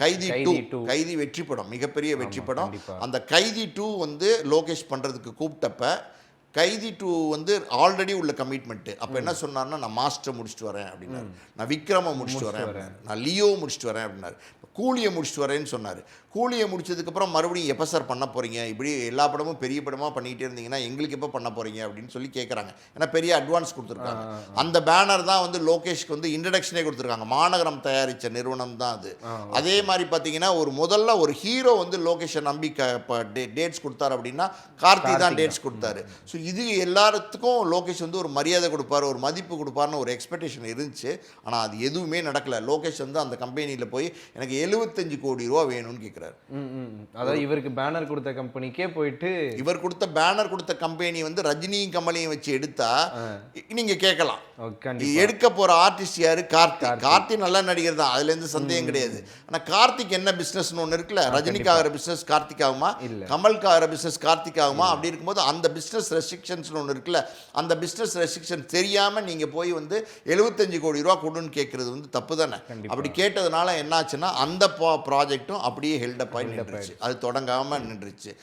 கைதி வெற்றி படம், மிகப்பெரிய வெற்றி படம். அந்த கைதி 2 வந்து லோகேஷ் பண்ணுறதுக்கு கூப்பிட்டப்ப கைதி 2 வந்து ஆல்ரெடி உள்ள கமிட்மெண்ட்டு. அப்போ என்ன சொன்னார்னா, நான் மாஸ்டர் முடிச்சுட்டு வரேன் அப்படின்னாரு, நான் விக்ரமை முடிச்சுட்டு வரேன் அப்படின்னாரு, நான் லியோ முடிச்சுட்டு வரேன் அப்படின்னாரு, கூலியை முடிச்சுட்டு வரேன்னு சொன்னார். கூலியை முடிச்சதுக்கப்புறம் மறுபடியும் எப்போ சார் பண்ண போகிறீங்க, இப்படி எல்லா படமும் பெரிய படமாக பண்ணிகிட்டே இருந்தீங்கன்னா எங்களுக்கு எப்போ பண்ண போகிறீங்க அப்படின்னு சொல்லி கேட்குறாங்க. ஏன்னா பெரிய அட்வான்ஸ் கொடுத்துருக்காங்க. அந்த பேனர் தான் வந்து லோகேஷ்க்கு வந்து இன்ட்ரடக்ஷனே கொடுத்துருக்காங்க. மாநகரம் தயாரித்த நிறுவனம் தான் அது. அதே மாதிரி பார்த்தீங்கன்னா முதல்ல ஒரு ஹீரோ வந்து லோகேஷை நம்பி டேட்ஸ் கொடுத்தாரு அப்படின்னா கார்த்தி தான் டேட்ஸ் கொடுத்தாரு. ஸோ இது எல்லாத்துக்கும் லோகேஷ் வந்து ஒரு மரியாதை கொடுப்பார், ஒரு மதிப்பு கொடுப்பார்னு ஒரு எக்ஸ்பெக்டேஷன் இருந்துச்சு. ஆனால் அது எதுவுமே நடக்கலை. லோகேஷ் வந்து அந்த கம்பெனியில் போய் எனக்கு 75 கோடி ரூபா வேணும்னு கேட்குறாரு. அதாவது இவருக்கு பேனர் கொடுத்த கம்பெனிக்கே போயிட்டு, இவர் கொடுத்த பேனர் கொடுத்த கம்பெனி வந்து ரஜினியும் கமலையும் வச்சு எடுத்தா நீங்க கேட்கலாம், எடுக்க போற ஆர்டிஸ்ட் யாரு? கார்த்தி நல்ல நடிகர் தான், அதுல இருந்து சந்தேகம் கிடையாது. ஆனா கார்த்திக் என்ன பிசினஸ்னு ஒன்று இருக்குல்ல, ரஜினிக்கு ஆகிற பிசினஸ் கார்த்திக் ஆகுமா, கமலுக்கு ஆகிற பிசினஸ் கார்த்திக் ஆகுமா? அப்படி இருக்கும்போது அந்த பிசினஸ் ரெஸ்ட்ரிக்ஷன்ஸ் ஒன்று இருக்குல்ல, அந்த பிசினஸ் ரெஸ்ட்ரிக்ஷன் தெரியாம நீங்க போய் வந்து 75 கோடி ரூபா கொடுன்னு கேட்கறது வந்து தப்பு தானே. அப்படி கேட்டதுனால என்னாச்சுன்னா அந்த ப்ராஜெக்டும் அப்படியே ஹெல்டப் ஆகி நின்றுச்சு, அது தொடங்காம நின்றுச்சு.